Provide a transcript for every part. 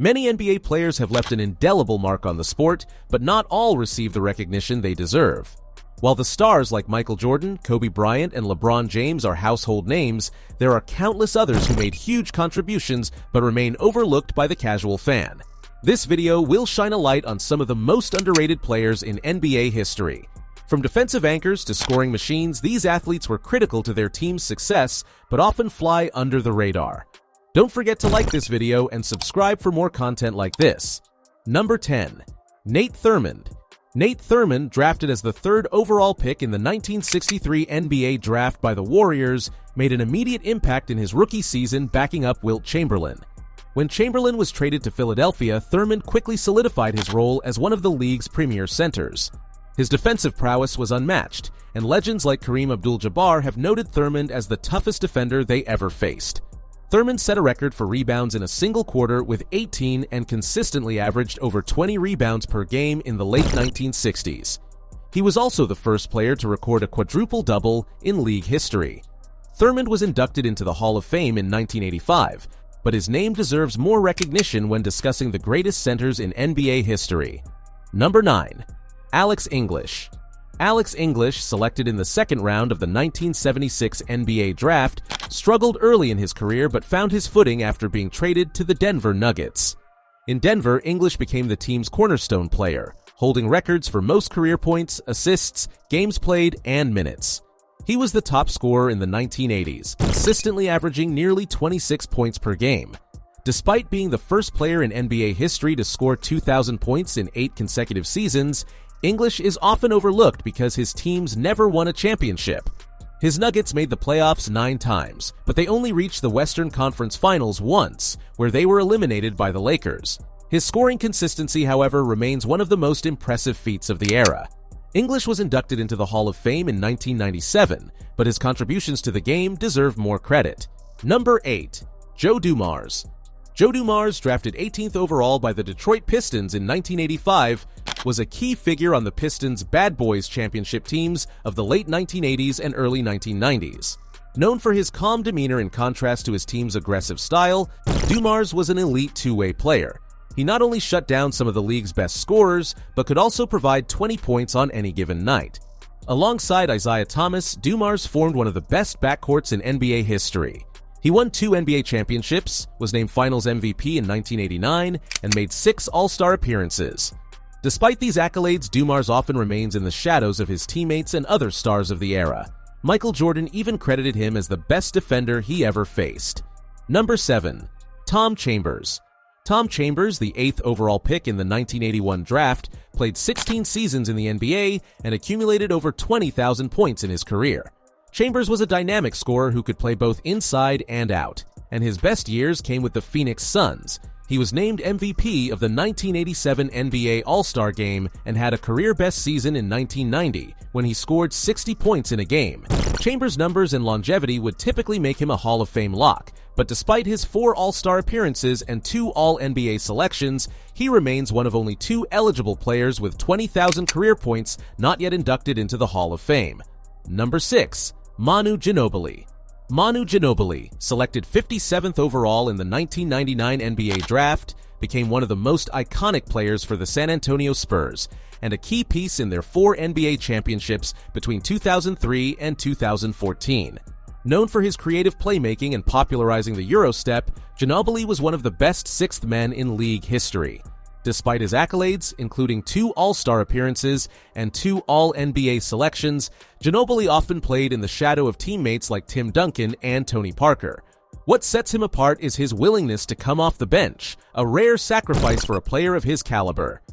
Many NBA players have left an indelible mark on the sport, but not all receive the recognition they deserve. While the stars like Michael Jordan, Kobe Bryant, and LeBron James are household names, there are countless others who made huge contributions but remain overlooked by the casual fan. This video will shine a light on some of the most underrated players in NBA history. From defensive anchors to scoring machines, these athletes were critical to their team's success but often fly under the radar. Don't forget to like this video and subscribe for more content like this. Number 10. Nate Thurmond. Nate Thurmond, drafted as the third overall pick in the 1963 NBA draft by the Warriors, made an immediate impact in his rookie season, backing up Wilt Chamberlain. When Chamberlain was traded to Philadelphia, Thurmond quickly solidified his role as one of the league's premier centers. His defensive prowess was unmatched, and legends like Kareem Abdul-Jabbar have noted Thurmond as the toughest defender they ever faced. Thurmond set a record for rebounds in a single quarter with 18 and consistently averaged over 20 rebounds per game in the late 1960s. He was also the first player to record a quadruple-double in league history. Thurmond was inducted into the Hall of Fame in 1985, but his name deserves more recognition when discussing the greatest centers in NBA history. Number 9. Alex English. Alex English, selected in the second round of the 1976 NBA draft, struggled early in his career but found his footing after being traded to the Denver Nuggets. In Denver, English became the team's cornerstone player, holding records for most career points, assists, games played, and minutes. He was the top scorer in the 1980s, consistently averaging nearly 26 points per game. Despite being the first player in NBA history to score 2,000 points in 8 consecutive seasons, English is often overlooked because his teams never won a championship. His Nuggets made the playoffs 9 times, but they only reached the Western Conference Finals once, where they were eliminated by the Lakers. His scoring consistency, however, remains one of the most impressive feats of the era. English was inducted into the Hall of Fame in 1997, but his contributions to the game deserve more credit. Number 8. Joe Dumars. Joe Dumars, drafted 18th overall by the Detroit Pistons in 1985, was a key figure on the Pistons' Bad Boys championship teams of the late 1980s and early 1990s. Known for his calm demeanor in contrast to his team's aggressive style, Dumars was an elite two-way player. He not only shut down some of the league's best scorers, but could also provide 20 points on any given night. Alongside Isaiah Thomas, Dumars formed one of the best backcourts in NBA history. He won 2 NBA championships, was named Finals MVP in 1989, and made 6 All-Star appearances. Despite these accolades, Dumars often remains in the shadows of his teammates and other stars of the era. Michael Jordan even credited him as the best defender he ever faced. Number 7. Tom Chambers. Tom Chambers, the 8th overall pick in the 1981 draft, played 16 seasons in the NBA and accumulated over 20,000 points in his career. Chambers was a dynamic scorer who could play both inside and out, and his best years came with the Phoenix Suns. He was named MVP of the 1987 NBA All-Star Game and had a career-best season in 1990 when he scored 60 points in a game. Chambers' numbers and longevity would typically make him a Hall of Fame lock, but despite his 4 All-Star appearances and 2 All-NBA selections, he remains one of only 2 eligible players with 20,000 career points not yet inducted into the Hall of Fame. Number 6. Manu Ginobili. Manu Ginobili, selected 57th overall in the 1999 NBA draft, became one of the most iconic players for the San Antonio Spurs and a key piece in their 4 NBA championships between 2003 and 2014. Known for his creative playmaking and popularizing the Eurostep, Ginobili was one of the best sixth men in league history. Despite his accolades, including 2 All-Star appearances and 2 All-NBA selections, Ginobili often played in the shadow of teammates like Tim Duncan and Tony Parker. What sets him apart is his willingness to come off the bench, a rare sacrifice for a player of his caliber.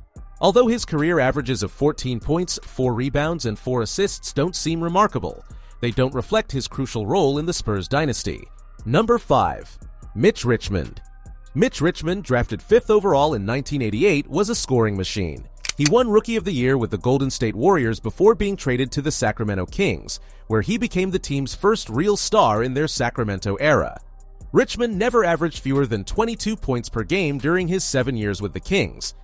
Although his career averages of 14 points, 4 rebounds, and 4 assists don't seem remarkable, they don't reflect his crucial role in the Spurs dynasty. Number 5. Mitch Richmond. Mitch Richmond, drafted 5th overall in 1988, was a scoring machine. He won Rookie of the Year with the Golden State Warriors before being traded to the Sacramento Kings, where he became the team's first real star in their Sacramento era. Richmond never averaged fewer than 22 points per game during his 7 years with the Kings.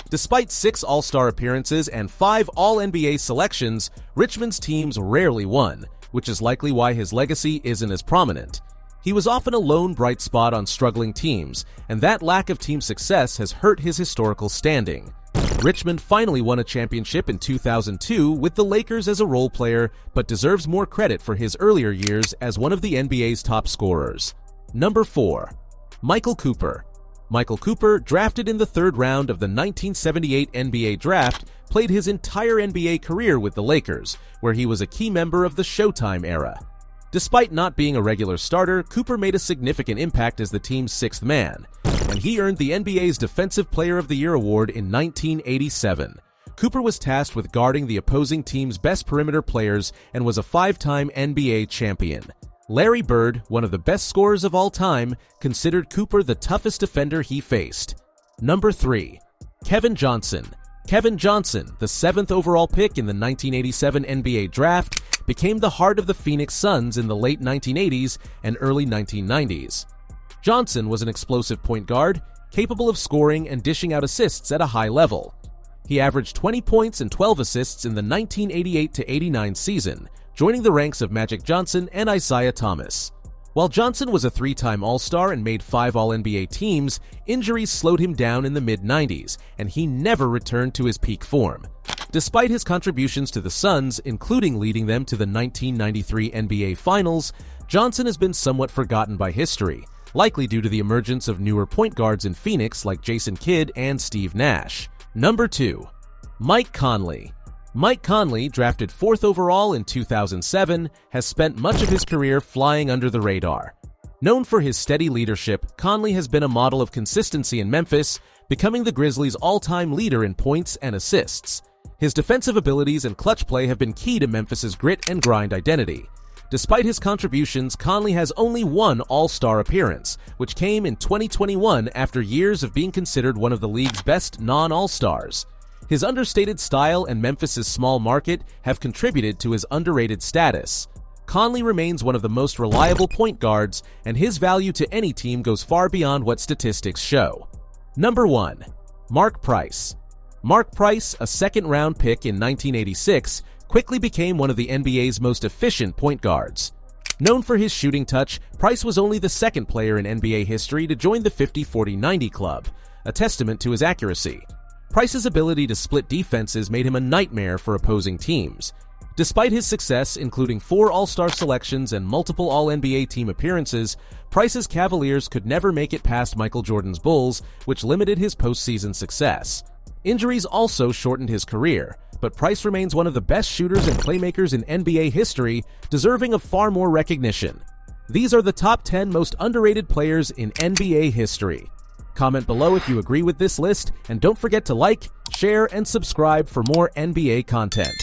Despite 6 All-Star appearances and 5 All-NBA selections, Richmond's teams rarely won, which is likely why his legacy isn't as prominent. He was often a lone bright spot on struggling teams, and that lack of team success has hurt his historical standing. Richmond finally won a championship in 2002 with the Lakers as a role player, but deserves more credit for his earlier years as one of the NBA's top scorers. Number 4. Michael Cooper. Michael Cooper, drafted in the third round of the 1978 NBA draft, played his entire NBA career with the Lakers, where he was a key member of the Showtime era. Despite not being a regular starter, Cooper made a significant impact as the team's sixth man, and he earned the NBA's Defensive Player of the Year award in 1987. Cooper was tasked with guarding the opposing team's best perimeter players and was a five-time NBA champion. Larry Bird, one of the best scorers of all time, considered Cooper the toughest defender he faced. Number 3. Kevin Johnson. Kevin Johnson, the 7th overall pick in the 1987 NBA draft, became the heart of the Phoenix Suns in the late 1980s and early 1990s. Johnson was an explosive point guard, capable of scoring and dishing out assists at a high level. He averaged 20 points and 12 assists in the 1988-89 season, joining the ranks of Magic Johnson and Isaiah Thomas. While Johnson was a three-time All-Star and made 5 All-NBA teams, injuries slowed him down in the mid-90s, and he never returned to his peak form. Despite his contributions to the Suns, including leading them to the 1993 NBA Finals, Johnson has been somewhat forgotten by history, likely due to the emergence of newer point guards in Phoenix like Jason Kidd and Steve Nash. Number 2. Mike Conley. Mike Conley, drafted 4th overall in 2007, has spent much of his career flying under the radar. Known for his steady leadership, Conley has been a model of consistency in Memphis, becoming the Grizzlies' all-time leader in points and assists. His defensive abilities and clutch play have been key to Memphis's grit and grind identity. Despite his contributions, Conley has only one All-Star appearance, which came in 2021 after years of being considered one of the league's best non-All-Stars. His understated style and Memphis's small market have contributed to his underrated status. Conley remains one of the most reliable point guards, and his value to any team goes far beyond what statistics show. Number 1. Mark Price. Mark Price, a second-round pick in 1986, quickly became one of the NBA's most efficient point guards. Known for his shooting touch, Price was only the second player in NBA history to join the 50-40-90 club, a testament to his accuracy. Price's ability to split defenses made him a nightmare for opposing teams. Despite his success, including 4 All-Star selections and multiple All-NBA team appearances, Price's Cavaliers could never make it past Michael Jordan's Bulls, which limited his postseason success. Injuries also shortened his career, but Price remains one of the best shooters and playmakers in NBA history, deserving of far more recognition. These are the top 10 most underrated players in NBA history. Comment below if you agree with this list, and don't forget to like, share, and subscribe for more NBA content.